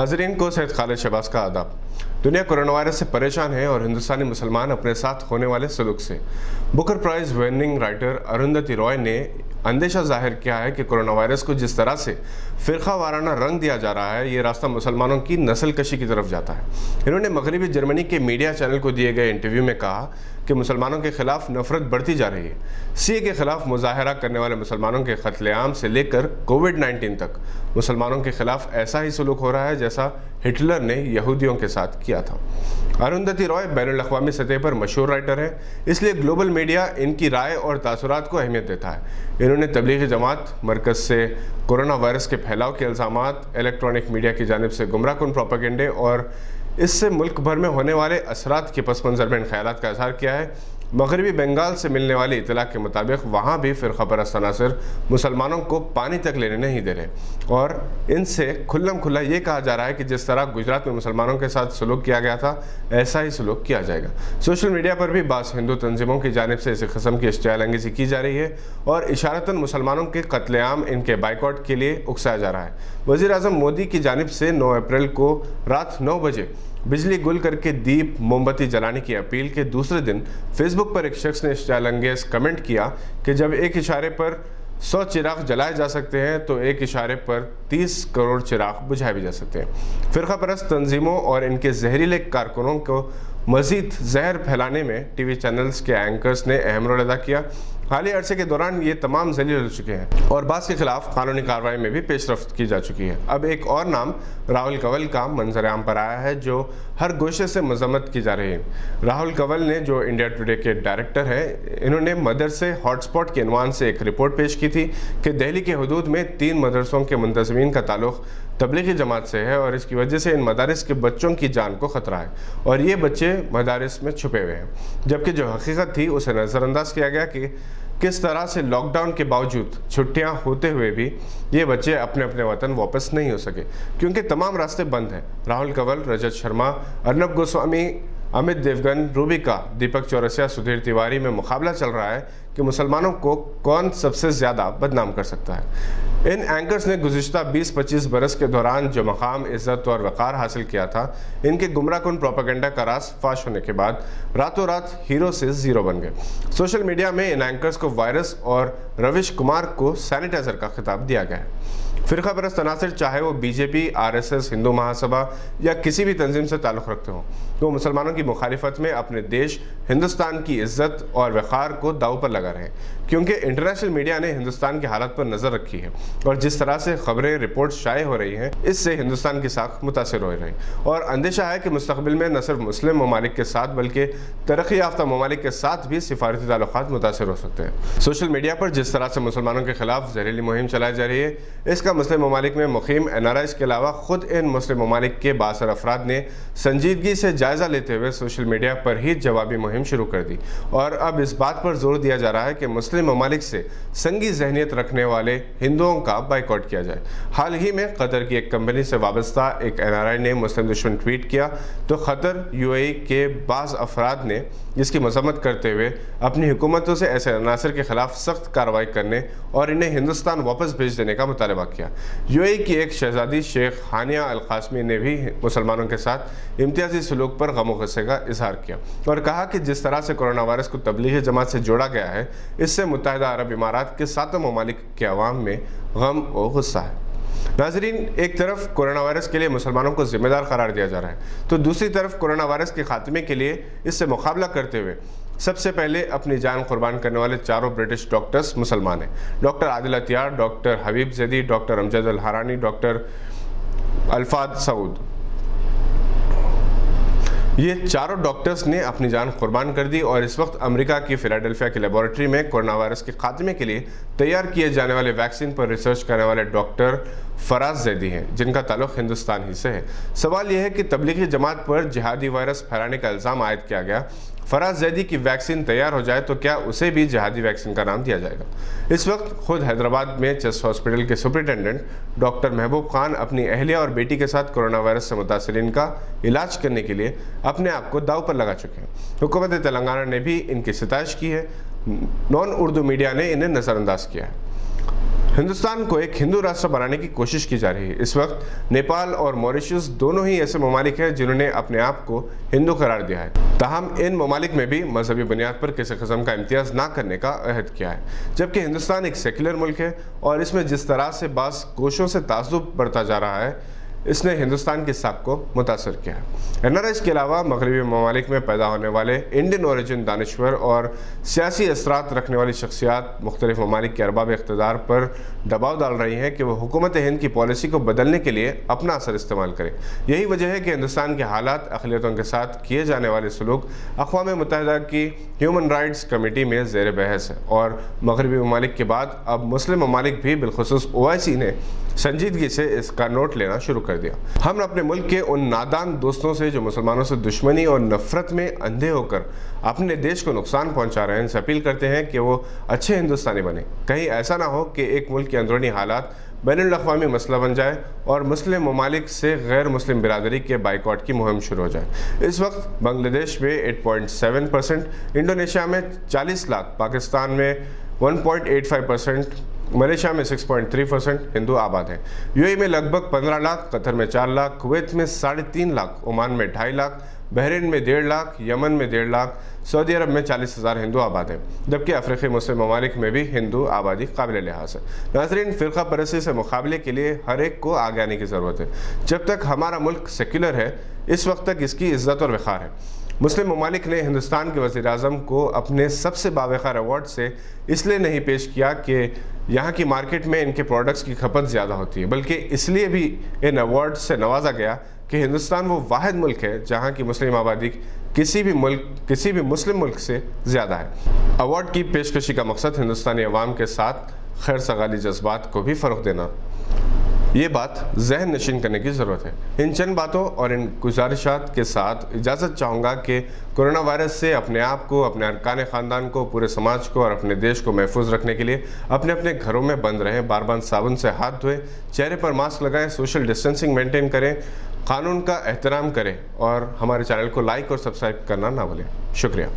नाजरीन को सैयद खालिद शहबाज का आदाब। दुनिया कोरोना वायरस से परेशान है और हिंदुस्तानी मुसलमान अपने साथ होने वाले सलूक से। Booker prize winning writer Arundhati Roy ने अंदेशा जाहिर किया है कि कोरोना वायरस को जिस तरह से फ़िरका वाराना रंग दिया जा रहा है, ये रास्ता मुसलमानों की नस्ल कशी की तरफ जाता है। इन्होंने मगरबी जर्मनी के मीडिया चैनल को दिए गए इंटरव्यू में कहा कि मुसलमानों के खिलाफ नफरत बढ़ती जा रही है। सीए के खिलाफ मुजाहरा करने वाले मुसलमानों के कत्लेआम से लेकर कोविड-19 तक मुसलमानों के खिलाफ ऐसा ही सलूक हो रहा है जैसा हिटलर ने यहूदियों के साथ किया था। अरुंधति रॉय बैनुल-अक़वामी सतह पर मशहूर राइटर हैं, इसलिए ग्लोबल मीडिया इनकी राय और तासुरात को अहमियत देता है। इन्होंने तबलीगी जमात, मरकज़ से कोरोना वायरस के फैलाव के इल्ज़ामात, इलेक्ट्रॉनिक मीडिया की जानिब से गुमराहकुन प्रोपेगेंडे और इससे मुल्क भर में होने वाले असरात के पस मंज़र में इन ख़यालात का इज़हार किया है। मगरबी बंगाल से मिलने वाली इतला के मुताबिक वहाँ भी फ़िरका परस्त अनासर मुसलमानों को पानी तक लेने नहीं दे रहे और इनसे खुल्लम खुल्ला ये कहा जा रहा है कि जिस तरह गुजरात में मुसलमानों के साथ सलूक किया गया था, ऐसा ही सलूक किया जाएगा। सोशल मीडिया पर भी बास हिंदू तंजीमों की जानिब से इसी किस्म की इश्तियाल अंगेज़ी की जा रही है और इशारतन मुसलमानों के कत्लेआम, इनके बाइकआउट के लिए उकसाया जा रहा है। वज़ीर-ए-आज़म मोदी की जानिब से 9 अप्रैल को रात 9 बजे बिजली गुल करके दीप मोमबत्ती जलाने की अपील के दूसरे दिन फेसबुक पर एक शख्स ने इश्तियाल अंगेज़ कमेंट किया कि जब एक इशारे पर 100 चिराग जलाए जा सकते हैं तो एक इशारे पर 30 करोड़ चिराग बुझाए भी जा सकते हैं। फ़िरका परस्त तंजीमों और इनके जहरीले कारकुनों को मज़ीद जहर फैलाने में टीवी चैनल्स के एंकर्स ने अहम रोल अदा किया। हालिया अरसे के दौरान ये तमाम जलील हो चुके हैं और बास के खिलाफ कानूनी कार्रवाई में भी पेशरफ्त की जा चुकी है। अब एक और नाम राहुल कंवल का मंजर आम पर आया है जो हर गोशे से मजम्मत की जा रही है। राहुल कंवल ने, जो इंडिया टुडे के डायरेक्टर हैं, इन्होंने मदरसे हॉटस्पॉट के अनवान से एक रिपोर्ट पेश की थी कि दिल्ली के हदूद में 3 मदरसों के मुंतज़मीन का ताल्लुक़ तबलीगी जमात से है और इसकी वजह से इन मदारिस के बच्चों की जान को ख़तरा है और ये बच्चे मदारिस में छुपे हुए हैं। जबकि जो हकीकत थी उसे नज़रअंदाज किया गया कि किस तरह से लॉकडाउन के बावजूद छुट्टियां होते हुए भी ये बच्चे अपने अपने वतन वापस नहीं हो सके क्योंकि तमाम रास्ते बंद हैं। राहुल कंवल, रजत शर्मा, अर्नब गोस्वामी, अमित देवगन, रूबिका, दीपक चौरसिया, सुधीर तिवारी में मुकाबला चल रहा है कि मुसलमानों को कौन सबसे ज़्यादा बदनाम कर सकता है। इन एंकर्स ने गुज़िश्ता 20-25 बरस के दौरान जो मकाम, इज़्ज़त और वक़ार हासिल किया था, इनके गुमराहकुन प्रोपेगेंडा का राज फाश होने के बाद रातों रात हीरो से ज़ीरो बन गए। सोशल मीडिया में इन एंकर्स को वायरस और रविश कुमार को सैनिटाइज़र का खिताब दिया गया है। फ़िरका परस्त अनासर, चाहे वो बीजेपी, आरएसएस, हिंदू महासभा या किसी भी तंजीम से ताल्लुक़ रखते हों, तो मुसलमानों की मुखालिफत में अपने देश हिंदुस्तान की इज़्ज़त और वक़ार को दाव पर लगा रहे हैं क्योंकि इंटरनेशनल मीडिया ने हिंदुस्तान की हालत पर नज़र रखी है और जिस तरह से खबरें, रिपोर्ट शाये हो रही हैं, इससे हिंदुस्तान की साख मुतासर हो रही और अंदेशा है कि मुस्तक़बिल में न सिर्फ मुस्लिम ममालिक के साथ बल्कि तरक्की याफ्ता ममालिक के साथ भी सिफारती ताल्लुक़ात मुतासर हो सकते हैं। सोशल मीडिया पर जिस तरह से मुसलमानों के खिलाफ जहरीली मुहिम चलाई जा रही है, इसका मुस्लिम ममालिक में मुक़ीम NRIs के अलावा ख़ुद इन मुस्लिम ममालिक के बासर अफराद ने संजीदगी से जायज़ा लेते हुए सोशल मीडिया पर ही जवाबी मुहिम शुरू कर दी और अब इस बात पर जोर दिया जा रहा है कि मुस्लिम ममालिक से संगी जहनीत रखने वाले हिंदुओं का बाइकआउट किया जाए। हाल ही में कतर की एक कंपनी से वाबस्ता एक NRI ने मुस्लिम दुश्मन ट्वीट किया तो कतर, UAE के बाज़ अफराद ने जिसकी मजम्मत करते हुए अपनी हुकूमतों से ऐसे अनासर के खिलाफ सख्त कार्रवाई करने और इन्हें हिंदुस्तान वापस भेज देने का मुतालबा किया। UAE की एक शहजादी शेख हानिया अल कासमी ने भी मुसलमानों के साथ इम्तियाजी सलूक पर गम गुस्से का इजहार किया और कहा कि जिस तरह से कोरोना वायरस को तबलीगी जमात से जोड़ा गया है, इससे मुत्तहिदा अरब इमारात के 7 ममालिक के अवाम में गम और गुस्सा है। नाजरीन, एक तरफ कोरोना वायरस के लिए मुसलमानों को जिम्मेदार करार दिया जा रहा है तो दूसरी तरफ कोरोना वायरस के खात्मे के लिए इससे मुकाबला करते हुए सबसे पहले अपनी जान कुर्बान करने वाले 4 ब्रिटिश डॉक्टर्स मुसलमान हैं। डॉक्टर आदिल अतियार, डॉक्टर हबीब जैदी, डॉक्टर अमजद अल हरानी, डॉक्टर अल्फाद सऊद, ये 4 डॉक्टर्स ने अपनी जान कुर्बान कर दी और इस वक्त अमेरिका की फिलाडेल्फिया की लेबॉरेटरी में कोरोना वायरस के खात्मे के लिए तैयार किए जाने वाले वैक्सीन पर रिसर्च करने वाले डॉक्टर फराज जैदी हैं, जिनका ताल्लुक़ हिंदुस्तान ही से है। सवाल यह है कि तबलीगी जमात पर जिहादी वायरस फैलाने का इल्ज़ाम आयद किया गया। फराज जैदी की वैक्सीन तैयार हो जाए तो क्या उसे भी जिहादी वैक्सीन का नाम दिया जाएगा? इस वक्त खुद हैदराबाद में चेस्ट हॉस्पिटल के सुपरिटेंडेंट डॉक्टर महबूब खान अपनी अहलिया और बेटी के साथ कोरोना वायरस से मुतासरीन का इलाज करने के लिए अपने आप को दाव पर लगा चुके हैं। हुकूमत तेलंगाना ने भी इनकी सिताइश की है। नॉन उर्दू मीडिया ने इन्हें नज़रअंदाज किया है। हिंदुस्तान को एक हिंदू राष्ट्र बनाने की कोशिश की जा रही है। इस वक्त नेपाल और मॉरिशस दोनों ही ऐसे ममालिक हैं जिन्होंने अपने आप को हिंदू करार दिया है। ताहम इन ममालिक में भी मजहबी बुनियाद पर किसी किस्म का इम्तियाज ना करने का अहद किया है, जबकि हिंदुस्तान एक सेक्युलर मुल्क है और इसमें जिस तरह से बास कोशों से तासुब बढ़ता जा रहा है, इसने हिंदुस्तान की साख को मुतासर किया है। NRIs के अलावा मगरबी ममालिक में पैदा होने वाले इंडियन ओरिजिन दानिश्वर और सियासी असरात रखने वाली शख्सियात मुख्तलिफ ममालिक के अरबाब इख्तिदार पर दबाव डाल रही हैं कि वह हुकूमत हिंद की पॉलिसी को बदलने के लिए अपना असर इस्तेमाल करें। यही वजह है कि हिंदुस्तान के हालात, अक़लियतों के साथ किए जाने वाले सलूक अक़वाम मुत्तहिदा की ह्यूमन राइट्स कमेटी में ज़ेर बहस है और मगरबी ममालिक के बाद अब मुस्लिम ममालिक भी बिलखुसूस OIC ने संजीदगी से इसका नोट लेना शुरू कर दिया। हम अपने मुल्क के उन नादान दोस्तों से जो मुसलमानों से दुश्मनी और नफरत में अंधे होकर अपने देश को नुकसान पहुंचा रहे हैं, इनसे अपील करते हैं कि वो अच्छे हिंदुस्तानी बने। कहीं ऐसा ना हो कि एक मुल्क के अंदरूनी हालात बैनुल-अक़वामी मसला बन जाए और मुस्लिम ममालिक से गैर मुस्लिम बिरादरी के बाइकआउट की मुहिम शुरू हो जाए। इस वक्त बांग्लादेश में 8.7%, इंडोनेशिया में 40 लाख, पाकिस्तान में 1.85%, मलेशिया में 6.3% हिंदू आबाद हैं। UAE में लगभग 15 लाख, कतर में 4 लाख, कुवैत में 3.5 लाख, ओमान में 2.5 लाख, बहरीन में 1.5 लाख, यमन में 1.5 लाख, सऊदी अरब में 40,000 हिंदू आबाद हैं, जबकि अफ्रीकी मुस्लिम ममालिक में भी हिंदू आबादी काबिल लिहाज है। नाज़रीन, फ़िरका परस्ती से मुकाबले के लिए हर एक को आगे आने की ज़रूरत है। जब तक हमारा मुल्क सेक्युलर है, इस वक्त तक इसकी इज़्ज़त और वक़ार है। मुस्लिम ममालिक ने हिंदुस्तान के वज़ीर-ए-आज़म को अपने सबसे बावक़ार अवार्ड से इसलिए नहीं पेश किया कि यहाँ की मार्केट में इनके प्रोडक्ट्स की खपत ज़्यादा होती है, बल्कि इसलिए भी इन अवार्ड से नवाजा गया कि हिंदुस्तान वो वाहिद मुल्क है जहाँ की मुस्लिम आबादी किसी भी मुस्लिम मुल्क से ज़्यादा है। अवार्ड की पेशकशी का मकसद हिंदुस्तानी अवाम के साथ खैर सगाली जज्बात को भी फ़रोग़ देना। ये बात जहन नशीन करने की ज़रूरत है। इन चंद बातों और इन गुजारिशात के साथ इजाज़त चाहूँगा कि कोरोना वायरस से अपने आप को, अपने अरकान ख़ानदान को, पूरे समाज को और अपने देश को महफूज रखने के लिए अपने अपने घरों में बंद रहें, बार बार साबुन से हाथ धोएं, चेहरे पर मास्क लगाएं, सोशल डिस्टेंसिंग मेंटेन करें, कानून का एहतराम करें और हमारे चैनल को लाइक और सब्सक्राइब करना ना भूलें। शुक्रिया।